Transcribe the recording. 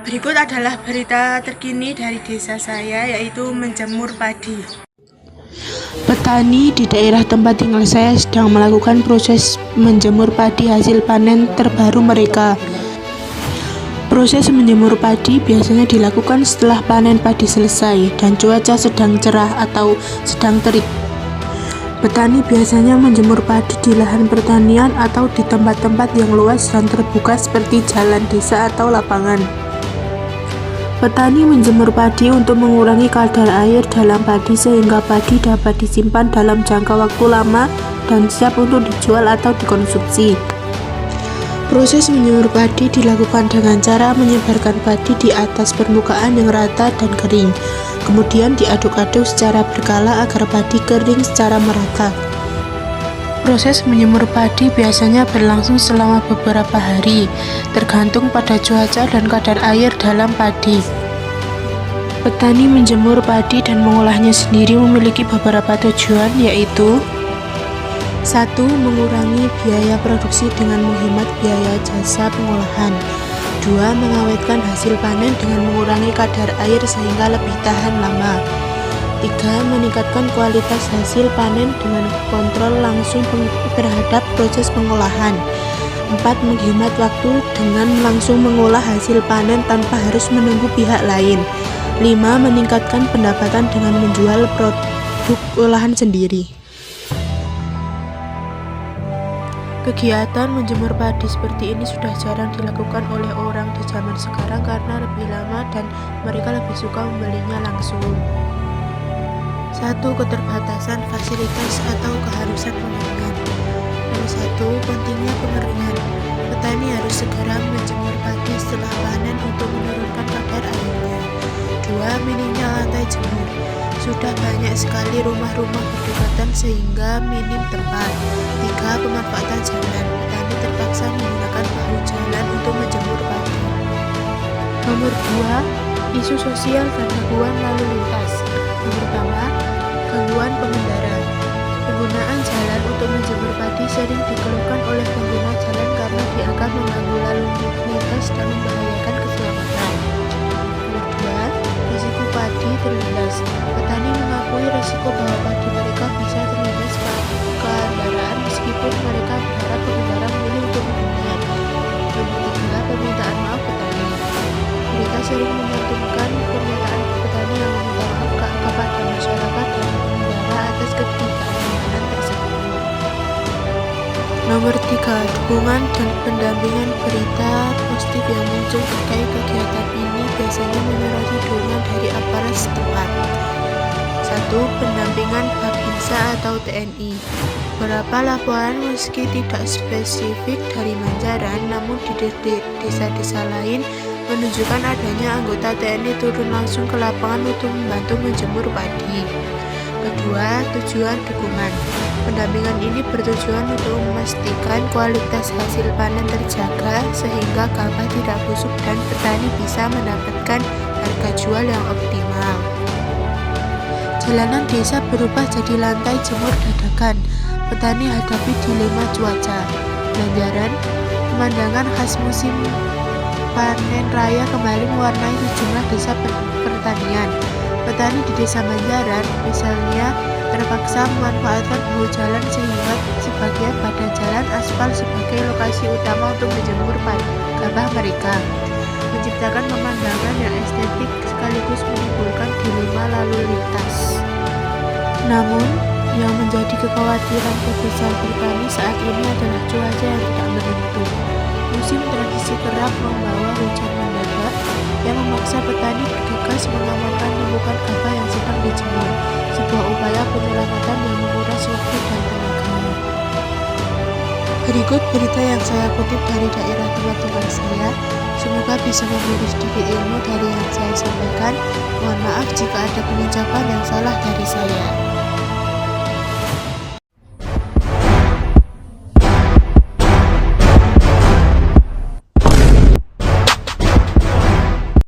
Berikut adalah berita terkini dari desa saya, yaitu menjemur padi. Petani di daerah tempat tinggal saya sedang melakukan proses menjemur padi hasil panen terbaru mereka. Proses menjemur padi biasanya dilakukan setelah panen padi selesai dan cuaca sedang cerah atau sedang terik. Petani biasanya menjemur padi di lahan pertanian atau di tempat-tempat yang luas dan terbuka seperti jalan desa atau lapangan. Petani menjemur padi untuk mengurangi kadar air dalam padi sehingga padi dapat disimpan dalam jangka waktu lama dan siap untuk dijual atau dikonsumsi. Proses menjemur padi dilakukan dengan cara menyebarkan padi di atas permukaan yang rata dan kering. Kemudian diaduk-aduk secara berkala agar padi kering secara merata. Proses menjemur padi biasanya berlangsung selama beberapa hari, tergantung pada cuaca dan kadar air dalam padi. Petani menjemur padi dan mengolahnya sendiri memiliki beberapa tujuan, yaitu 1. Mengurangi biaya produksi dengan menghemat biaya jasa pengolahan. 2. Mengawetkan hasil panen dengan mengurangi kadar air sehingga lebih tahan lama. 3. Meningkatkan kualitas hasil panen dengan kontrol langsung terhadap proses pengolahan. 4. Menghemat waktu dengan langsung mengolah hasil panen tanpa harus menunggu pihak lain. 5. Meningkatkan pendapatan dengan menjual produk olahan sendiri. Kegiatan menjemur padi seperti ini sudah jarang dilakukan oleh orang di zaman sekarang karena lebih lama dan mereka lebih suka membelinya langsung. 1. Keterbatasan fasilitas atau keharusan pengeringan. Nomor 1. Pentingnya pengeringan. Petani harus segera menjemur padi setelah panen untuk menurunkan kadar airnya. 2. Minimnya lantai jemur. Sudah banyak sekali rumah-rumah berdekatan sehingga minim tempat. 3. Pemanfaatan jalan. Petani terpaksa menggunakan bahu jalan untuk menjemur padi. Nomor 2. Isu sosial dan gangguan lalu lintas. Yang pertama, gangguan pengendara. Penggunaan jalan untuk menjemur padi sering dikeluhkan oleh pengguna jalan karena dianggap mengganggu lalu lintas dan membahayakan keselamatan. Nomor 2. Risiko padi terlindas. Petani mengakui risiko bahwa padi mereka bisa terlindas kendaraan meskipun mereka berharap pengendara memilih untuk menghindar. Nomor 3. Permintaan maaf petani. Berita sering menyantumkan pernyataan petani yang meminta maaf kepada masyarakat dan pengendara atas ketidaknyamanan tersebut. Nomor 3. Dukungan dan pendampingan. Berita positif yang muncul terkait kegiatan ini biasanya menyoroti dukungan dari aparat setempat. 1. Pendampingan Babinsa atau TNI. Beberapa laporan meski tidak spesifik dari Banjaran, namun di desa-desa lain menunjukkan adanya anggota TNI turun langsung ke lapangan untuk membantu menjemur padi. Kedua, tujuan dukungan. Pendampingan ini bertujuan untuk memastikan kualitas hasil panen terjaga sehingga gabah tidak busuk dan petani bisa mendapatkan harga jual yang optimal. Jalanan desa berubah jadi lantai jemur dadakan. Petani hadapi dilema cuaca. Banjaran, pemandangan khas musim panen raya kembali mewarnai sejumlah desa pertanian. Petani di desa Banjaran, misalnya, terpaksa memanfaatkan bahu jalan sehingga sebagian badan jalan aspal sebagai lokasi utama untuk menjemur gabah mereka, menciptakan pemandangan yang estetik sekaligus menimbulkan dilema lalu lintas. Namun, yang menjadi kekhawatiran terbesar petani saat ini adalah cuaca yang tidak menentu. Musim tradisi kerap membawa hujan mendadak yang memaksa petani bergegas mengamankan tumpukan gabah yang sedang dijemur, sebuah upaya penyelamatan yang menguras waktu dan tenaga. Berikut berita yang saya kutip dari daerah tempat tinggal saya. Semoga bisa memberi sedikit ilmu dari yang saya sampaikan. Mohon maaf jika ada pengucapan yang salah dari saya.